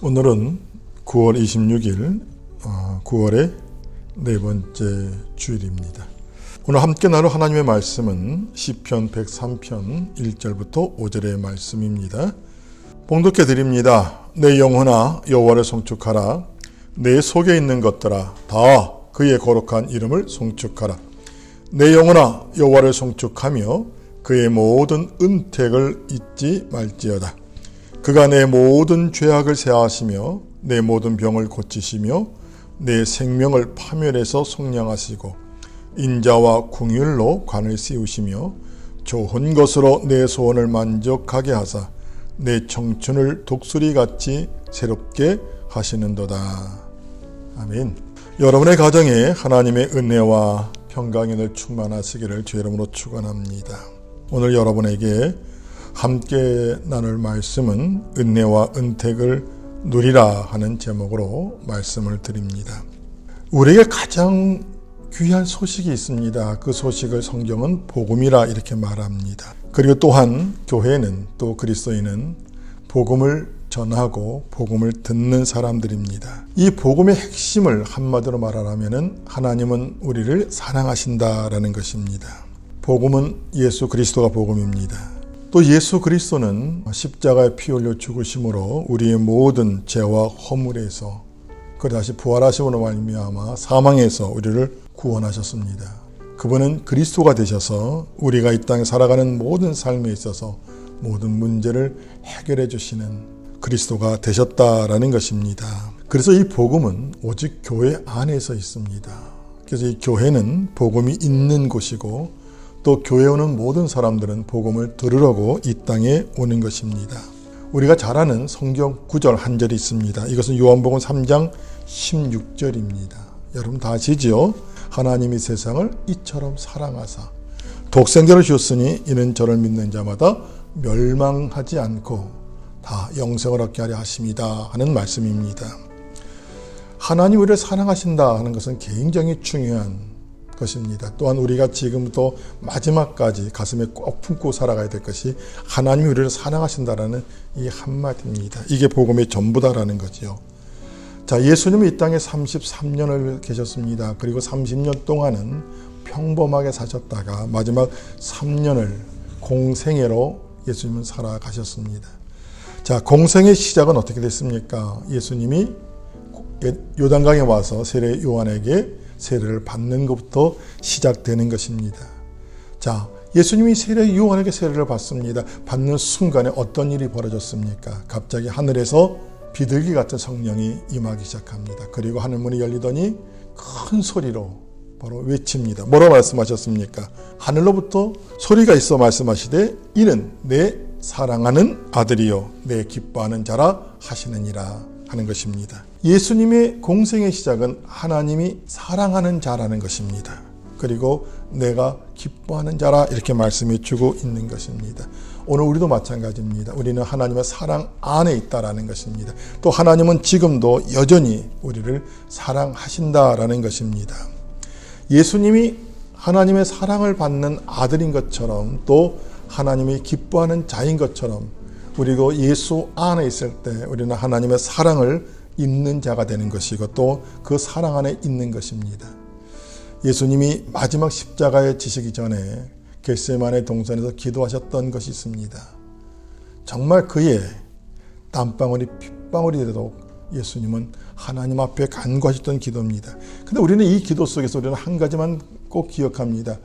오늘은 9월 26일 9월의 네 번째 주일입니다. 오늘 함께 나눌 하나님의 말씀은 시편 103편 1절부터 5절의 말씀입니다. 봉독해 드립니다. 내 영혼아 여호와를 송축하라. 내 속에 있는 것들아 다 그의 거룩한 이름을 송축하라. 내 영혼아 여호와를 송축하며 그의 모든 은택을 잊지 말지어다. 그가 내 모든 죄악을 사하시며 내 모든 병을 고치시며 내 생명을 파멸해서 속량하시고 인자와 궁율로 관을 씌우시며 좋은 것으로 내 소원을 만족하게 하사 내 청춘을 독수리같이 새롭게 하시는도다. 아멘. 여러분의 가정에 하나님의 은혜와 평강이 늘 충만하시기를 주의 이름으로 축원합니다. 오늘 여러분에게 함께 나눌 말씀은 은혜와 은택을 누리라 하는 제목으로 말씀을 드립니다. 우리에게 가장 귀한 소식이 있습니다. 그 소식을 성경은 복음이라 이렇게 말합니다. 그리고 또한 교회는 또 그리스도인은 복음을 전하고 복음을 듣는 사람들입니다. 이 복음의 핵심을 한마디로 말하라면 하나님은 우리를 사랑하신다라는 것입니다. 복음은 예수 그리스도가 복음입니다. 또 예수 그리스도는 십자가에 피 흘려 죽으심으로 우리의 모든 죄와 허물에서 그리고 다시 부활하심으로 말미암아 사망에서 우리를 구원하셨습니다. 그분은 그리스도가 되셔서 우리가 이 땅에 살아가는 모든 삶에 있어서 모든 문제를 해결해 주시는 그리스도가 되셨다라는 것입니다. 그래서 이 복음은 오직 교회 안에서 있습니다. 그래서 이 교회는 복음이 있는 곳이고 또 교회에 오는 모든 사람들은 복음을 들으려고 이 땅에 오는 것입니다. 우리가 잘 아는 성경 구절 한 절이 있습니다. 이것은 요한복음 3장 16절입니다. 여러분 다 아시죠? 하나님이 세상을 이처럼 사랑하사 독생자를 주셨으니 이는 저를 믿는 자마다 멸망하지 않고 다 영생을 얻게 하려 하심이다 하는 말씀입니다. 하나님 우리를 사랑하신다 하는 것은 굉장히 중요한 것입니다. 또한 우리가 지금부터 마지막까지 가슴에 꼭 품고 살아가야 될 것이 하나님이 우리를 사랑하신다라는 이 한마디입니다. 이게 복음의 전부다라는 거지요. 자, 예수님은 이 땅에 33년을 계셨습니다. 그리고 30년 동안은 평범하게 사셨다가 마지막 3년을 공생애로 예수님은 살아가셨습니다. 자, 공생의 시작은 어떻게 됐습니까? 예수님이 요단강에 와서 세례 요한에게 세례를 받는 것부터 시작되는 것입니다. 자, 예수님이 세례 요한에게 세례를 받습니다. 받는 순간에 어떤 일이 벌어졌습니까? 갑자기 하늘에서 비둘기 같은 성령이 임하기 시작합니다. 그리고 하늘문이 열리더니 큰 소리로 바로 외칩니다. 뭐라고 말씀하셨습니까? 하늘로부터 소리가 있어 말씀하시되 이는 내 사랑하는 아들이요 내 기뻐하는 자라 하시느니라 하는 것입니다. 예수님의 공생의 시작은 하나님이 사랑하는 자라는 것입니다. 그리고 내가 기뻐하는 자라 이렇게 말씀해 주고 있는 것입니다. 오늘 우리도 마찬가지입니다. 우리는 하나님의 사랑 안에 있다라는 것입니다. 또 하나님은 지금도 여전히 우리를 사랑하신다라는 것입니다. 예수님이 하나님의 사랑을 받는 아들인 것처럼 또 하나님이 기뻐하는 자인 것처럼 우리도 예수 안에 있을 때 우리는 하나님의 사랑을 입는 자가 되는 것이고 또 그 사랑 안에 있는 것입니다. 예수님이 마지막 십자가에 지시기 전에 겟세마네 동산에서 기도하셨던 것이 있습니다. 정말 그의 땀방울이 핏방울이 되도록 예수님은 하나님 앞에 간구하셨던 기도입니다. 근데 우리는 이 기도 속에서 우리는 한 가지만 꼭 기억합니다.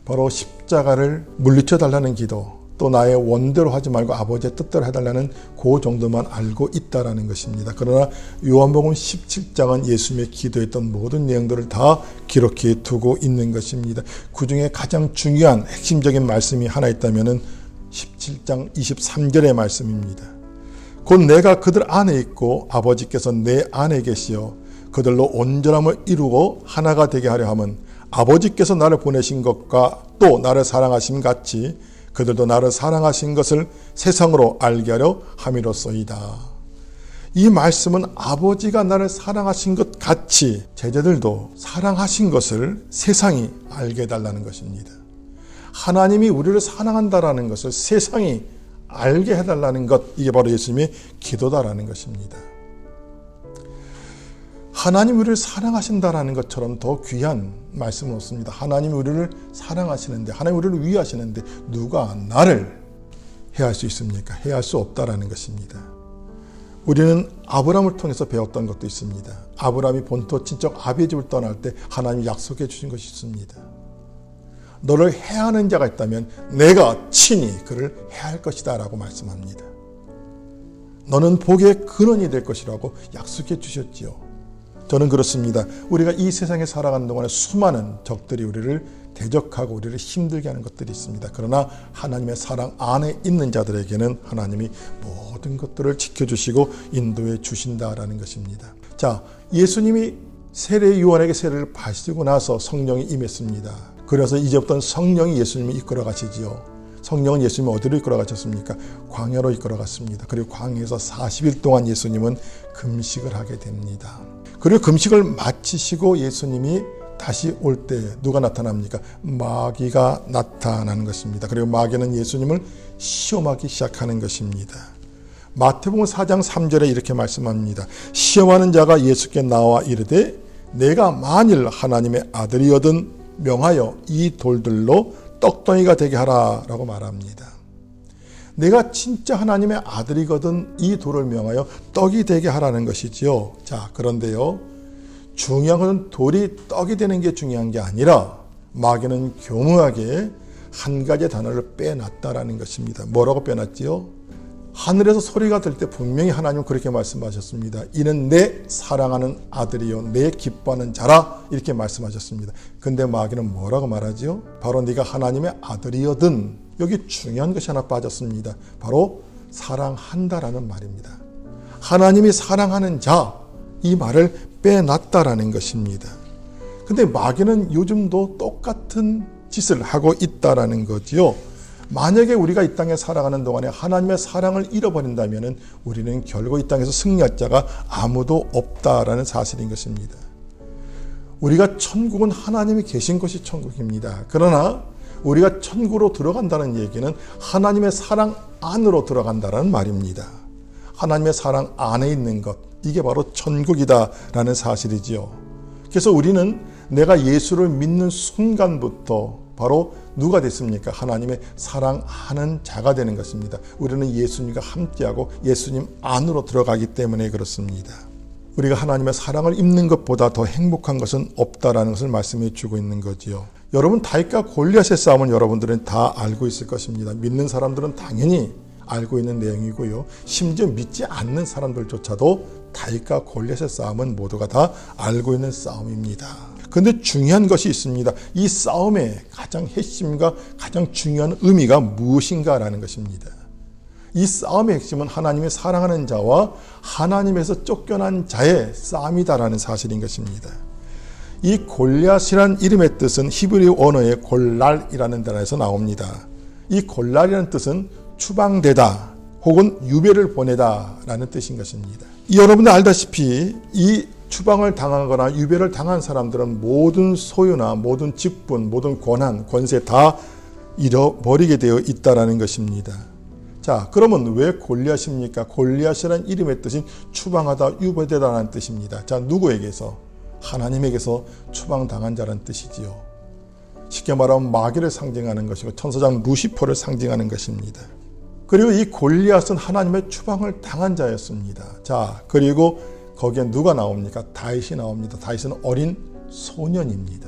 바로 십자가를 물리쳐 달라는 기도, 또 나의 원대로 하지 말고 아버지의 뜻대로 해달라는 그 정도만 알고 있다라는 것입니다. 그러나 요한복음 17장은 예수님의 기도했던 모든 내용들을 다 기록해 두고 있는 것입니다. 그 중에 가장 중요한 핵심적인 말씀이 하나 있다면 17장 23절의 말씀입니다. 곧 내가 그들 안에 있고 아버지께서 내 안에 계시어 그들로 온전함을 이루고 하나가 되게 하려 함은 아버지께서 나를 보내신 것과 또 나를 사랑하심 같이 그들도 나를 사랑하신 것을 세상으로 알게 하려 함이로소이다. 이 말씀은 아버지가 나를 사랑하신 것 같이 제자들도 사랑하신 것을 세상이 알게 해달라는 것입니다. 하나님이 우리를 사랑한다라는 것을 세상이 알게 해달라는 것, 이게 바로 예수님의 기도다라는 것입니다. 하나님 우리를 사랑하신다라는 것처럼 더 귀한 말씀은 없습니다. 하나님이 우리를 사랑하시는데, 하나님 우리를 위하시는데 누가 나를 해할 수 있습니까? 해할 수 없다라는 것입니다. 우리는 아브라함을 통해서 배웠던 것도 있습니다. 아브라함이 본토 친척 아비의 집을 떠날 때 하나님이 약속해 주신 것이 있습니다. 너를 해하는 자가 있다면 내가 친히 그를 해할 것이다 라고 말씀합니다. 너는 복의 근원이 될 것이라고 약속해 주셨지요. 저는 그렇습니다. 우리가 이 세상에 살아가는 동안에 수많은 적들이 우리를 대적하고 우리를 힘들게 하는 것들이 있습니다. 그러나 하나님의 사랑 안에 있는 자들에게는 하나님이 모든 것들을 지켜주시고 인도해 주신다라는 것입니다. 자, 예수님이 세례 요한에게 세례를 받으시고 나서 성령이 임했습니다. 그래서 이제부터는 성령이 예수님이 이끌어 가시지요. 성령은 예수님이 어디로 이끌어 가셨습니까? 광야로 이끌어 갔습니다. 그리고 광야에서 40일 동안 예수님은 금식을 하게 됩니다. 그리고 금식을 마치시고 예수님이 다시 올 때 누가 나타납니까? 마귀가 나타나는 것입니다. 그리고 마귀는 예수님을 시험하기 시작하는 것입니다. 마태복음 4장 3절에 이렇게 말씀합니다. 시험하는 자가 예수께 나와 이르되 내가 만일 하나님의 아들이거든 명하여 이 돌들로 떡덩이가 되게 하라 라고 말합니다. 내가 진짜 하나님의 아들이거든 이 돌을 명하여 떡이 되게 하라는 것이지요. 자, 그런데요, 중요한 것은 돌이 떡이 되는 게 중요한 게 아니라 마귀는 교묘하게 한 가지 단어를 빼놨다라는 것입니다. 뭐라고 빼놨지요? 하늘에서 소리가 들 때 분명히 하나님은 그렇게 말씀하셨습니다. 이는 내 사랑하는 아들이요 내 기뻐하는 자라 이렇게 말씀하셨습니다. 근데 마귀는 뭐라고 말하지요? 바로 네가 하나님의 아들이거든. 여기 중요한 것이 하나 빠졌습니다. 바로 사랑한다라는 말입니다. 하나님이 사랑하는 자, 이 말을 빼놨다라는 것입니다. 근데 마귀는 요즘도 똑같은 짓을 하고 있다라는 거지요. 만약에 우리가 이 땅에 살아가는 동안에 하나님의 사랑을 잃어버린다면 우리는 결국 이 땅에서 승리할 자가 아무도 없다라는 사실인 것입니다. 우리가 천국은 하나님이 계신 곳이 천국입니다. 그러나 우리가 천국으로 들어간다는 얘기는 하나님의 사랑 안으로 들어간다는 말입니다. 하나님의 사랑 안에 있는 것, 이게 바로 천국이다라는 사실이지요. 그래서 우리는 내가 예수를 믿는 순간부터 바로 누가 됐습니까? 하나님의 사랑하는 자가 되는 것입니다. 우리는 예수님과 함께하고 예수님 안으로 들어가기 때문에 그렇습니다. 우리가 하나님의 사랑을 입는 것보다 더 행복한 것은 없다라는 것을 말씀해 주고 있는 거지요. 여러분, 다윗과 골리앗의 싸움은 여러분들은 다 알고 있을 것입니다. 믿는 사람들은 당연히 알고 있는 내용이고요. 심지어 믿지 않는 사람들조차도 다윗과 골리앗의 싸움은 모두가 다 알고 있는 싸움입니다. 그런데 중요한 것이 있습니다. 이 싸움의 가장 핵심과 가장 중요한 의미가 무엇인가라는 것입니다. 이 싸움의 핵심은 하나님의 사랑하는 자와 하나님에서 쫓겨난 자의 싸움이다라는 사실인 것입니다. 이 골리앗이란 이름의 뜻은 히브리 언어의 골랄이라는 단어에서 나옵니다. 이 골랄이라는 뜻은 추방되다 혹은 유배를 보내다 라는 뜻인 것입니다. 여러분들 알다시피 이 추방을 당하거나 유배를 당한 사람들은 모든 소유나 모든 직분, 모든 권한, 권세 다 잃어버리게 되어 있다는 것입니다. 자, 그러면 왜 골리앗입니까? 골리앗이라는 이름의 뜻인 추방하다, 유배되다라는 뜻입니다. 자, 누구에게서? 하나님에게서 추방당한 자라는 뜻이지요. 쉽게 말하면 마귀를 상징하는 것이고 천사장 루시퍼를 상징하는 것입니다. 그리고 이 골리앗은 하나님의 추방을 당한 자였습니다. 자, 그리고 거기에 누가 나옵니까? 다윗이 나옵니다. 다윗은 어린 소년입니다.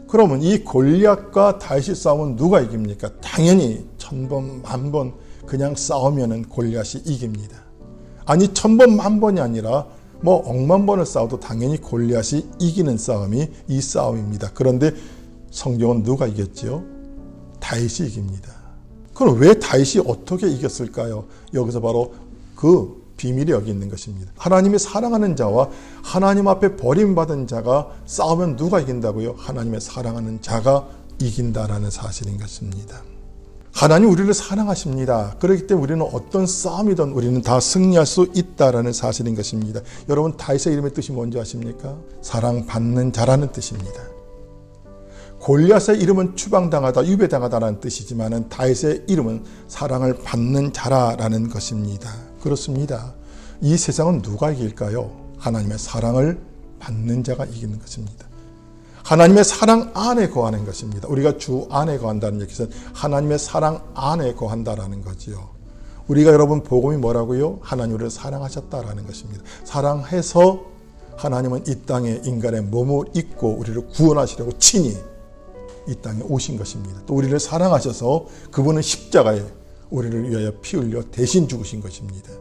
그러면 이 골리앗과 다윗이 싸우면 누가 이깁니까? 당연히 1000번, 10,000번 그냥 싸우면은 골리앗이 이깁니다. 아니 1000번, 10,000번이 아니라 뭐 억만 번을 싸워도 당연히 골리앗이 이기는 싸움이 이 싸움입니다. 그런데 성경은 누가 이겼지요? 다윗이 이깁니다. 그럼 왜 다윗이 어떻게 이겼을까요? 여기서 바로 그 비밀이 여기 있는 것입니다. 하나님이 사랑하는 자와 하나님 앞에 버림받은 자가 싸우면 누가 이긴다고요? 하나님의 사랑하는 자가 이긴다라는 사실인 것입니다. 하나님 우리를 사랑하십니다. 그렇기 때문에 우리는 어떤 싸움이든 우리는 다 승리할 수 있다라는 사실인 것입니다. 여러분, 다윗의 이름의 뜻이 뭔지 아십니까? 사랑받는 자라는 뜻입니다. 골리앗의 이름은 추방당하다, 유배당하다라는 뜻이지만 다윗의 이름은 사랑을 받는 자라라는 것입니다. 그렇습니다. 이 세상은 누가 이길까요? 하나님의 사랑을 받는 자가 이기는 것입니다. 하나님의 사랑 안에 거하는 것입니다. 우리가 주 안에 거한다는 얘기는 하나님의 사랑 안에 거한다라는 거지요. 우리가 여러분 복음이 뭐라고요? 하나님 우리를 사랑하셨다라는 것입니다. 사랑해서 하나님은 이 땅에 인간의 몸을 입고 우리를 구원하시려고 친히 이 땅에 오신 것입니다. 또 우리를 사랑하셔서 그분은 십자가에 우리를 위하여 피 흘려 대신 죽으신 것입니다.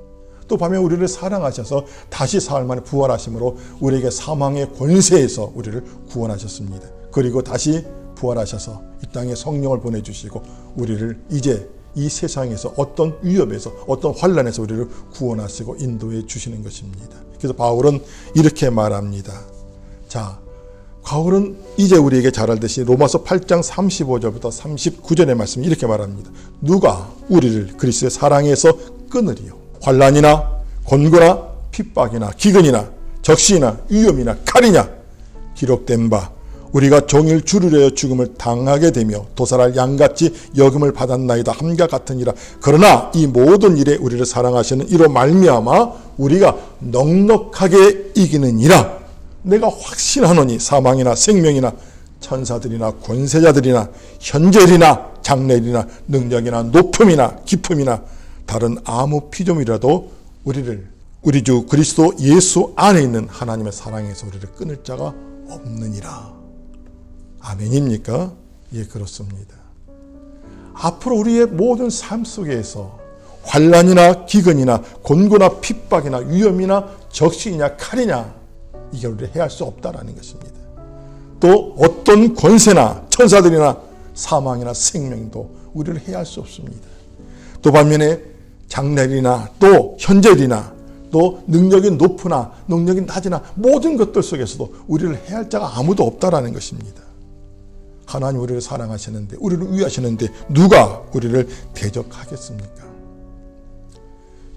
또 반면 우리를 사랑하셔서 다시 사흘 만에 부활하심으로 우리에게 사망의 권세에서 우리를 구원하셨습니다. 그리고 다시 부활하셔서 이 땅에 성령을 보내주시고 우리를 이제 이 세상에서 어떤 위협에서 어떤 환난에서 우리를 구원하시고 인도해 주시는 것입니다. 그래서 바울은 이렇게 말합니다. 자, 바울은 이제 우리에게 잘 알듯이 로마서 8장 35절부터 39절의 말씀이 이렇게 말합니다. 누가 우리를 그리스도의 사랑에서 끊으리요? 환난이나 곤고나 핍박이나 기근이나 적시나 위험이나 칼이냐? 기록된 바 우리가 종일 주를 위하여 죽음을 당하게 되며 도살할 양같이 여김을 받았나이다 함과 같으니라. 그러나 이 모든 일에 우리를 사랑하시는 이로 말미암아 우리가 넉넉하게 이기느니라. 내가 확신하노니 사망이나 생명이나 천사들이나 권세자들이나 현재일이나 장래일이나 능력이나 높음이나 깊음이나 다른 아무 피조물이라도 우리 주 그리스도 예수 안에 있는 하나님의 사랑에서 우리를 끊을 자가 없느니라. 아멘입니까? 예, 그렇습니다. 앞으로 우리의 모든 삶 속에서 환난이나 기근이나 곤고나 핍박이나 위험이나 적신이냐 칼이냐 이게 우리를 해할 수 없다라는 것입니다. 또 어떤 권세나 천사들이나 사망이나 생명도 우리를 해할 수 없습니다. 또 반면에 장래일이나 또 현재일이나 또 능력이 높으나 능력이 낮으나 모든 것들 속에서도 우리를 해할 자가 아무도 없다라는 것입니다. 하나님 우리를 사랑하시는데 우리를 위하시는데 누가 우리를 대적하겠습니까?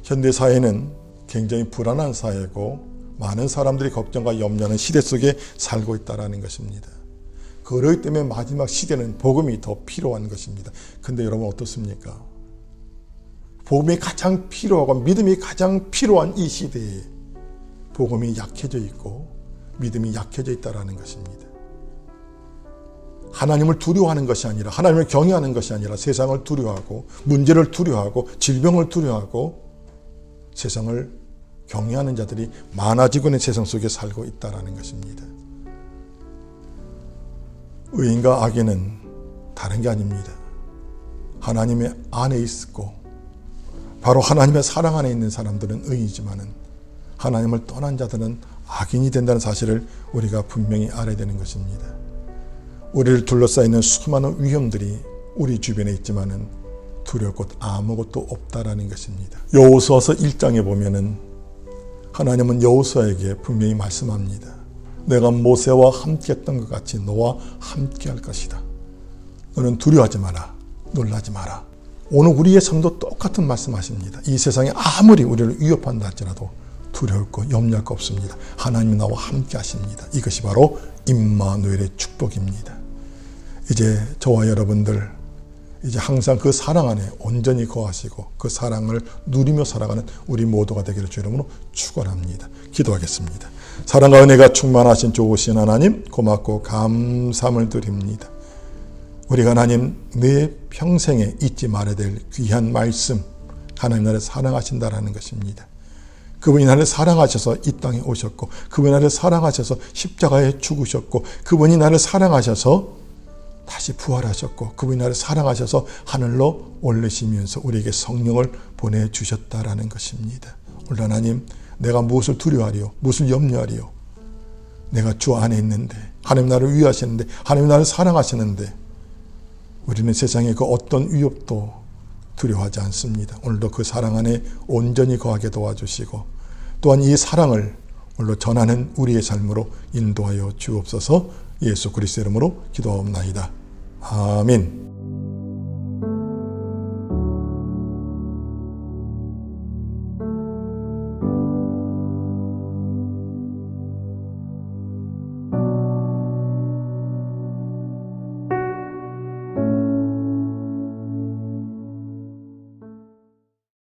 현대사회는 굉장히 불안한 사회고 많은 사람들이 걱정과 염려하는 시대 속에 살고 있다는 것입니다. 그렇기 때문에 마지막 시대는 복음이 더 필요한 것입니다. 근데 여러분 어떻습니까? 복음이 가장 필요하고 믿음이 가장 필요한 이 시대에 복음이 약해져 있고 믿음이 약해져 있다는 것입니다. 하나님을 두려워하는 것이 아니라 하나님을 경외하는 것이 아니라 세상을 두려워하고 문제를 두려워하고 질병을 두려워하고 세상을 경외하는 자들이 많아지고 있는 세상 속에 살고 있다는 것입니다. 의인과 악인은 다른 게 아닙니다. 하나님의 안에 있고 바로 하나님의 사랑 안에 있는 사람들은 의인이지만은 하나님을 떠난 자들은 악인이 된다는 사실을 우리가 분명히 알아야 되는 것입니다. 우리를 둘러싸이는 수많은 위험들이 우리 주변에 있지만은 두려울 것 아무것도 없다라는 것입니다. 여호수아서 1장에 보면은 하나님은 여호수아에게 분명히 말씀합니다. 내가 모세와 함께했던 것 같이 너와 함께할 것이다. 너는 두려워하지 마라. 놀라지 마라. 오늘 우리의 삶도 똑같은 말씀하십니다. 이 세상에 아무리 우리를 위협한다 할지라도 두려울 거 염려할 거 없습니다. 하나님이 나와 함께 하십니다. 이것이 바로 임마누엘의 축복입니다. 이제 저와 여러분들 이제 항상 그 사랑 안에 온전히 거하시고 그 사랑을 누리며 살아가는 우리 모두가 되기를 주 이름으로 축원합니다. 기도하겠습니다. 사랑과 은혜가 충만하신 좋으신 하나님 고맙고 감사함을 드립니다. 우리가 하나님 내 평생에 잊지 말아야 될 귀한 말씀 하나님 나를 사랑하신다라는 것입니다. 그분이 나를 사랑하셔서 이 땅에 오셨고 그분이 나를 사랑하셔서 십자가에 죽으셨고 그분이 나를 사랑하셔서 다시 부활하셨고 그분이 나를 사랑하셔서 하늘로 올리시면서 우리에게 성령을 보내주셨다라는 것입니다. 오늘 하나님 내가 무엇을 두려워하리요? 무엇을 염려하리요? 내가 주 안에 있는데 하나님 나를 위하시는데 하나님 나를 사랑하시는데 우리는 세상의 그 어떤 위협도 두려워하지 않습니다. 오늘도 그 사랑 안에 온전히 거하게 도와주시고 또한 이 사랑을 오늘로 전하는 우리의 삶으로 인도하여 주옵소서. 예수 그리스도 이름으로 기도하옵나이다. 아멘.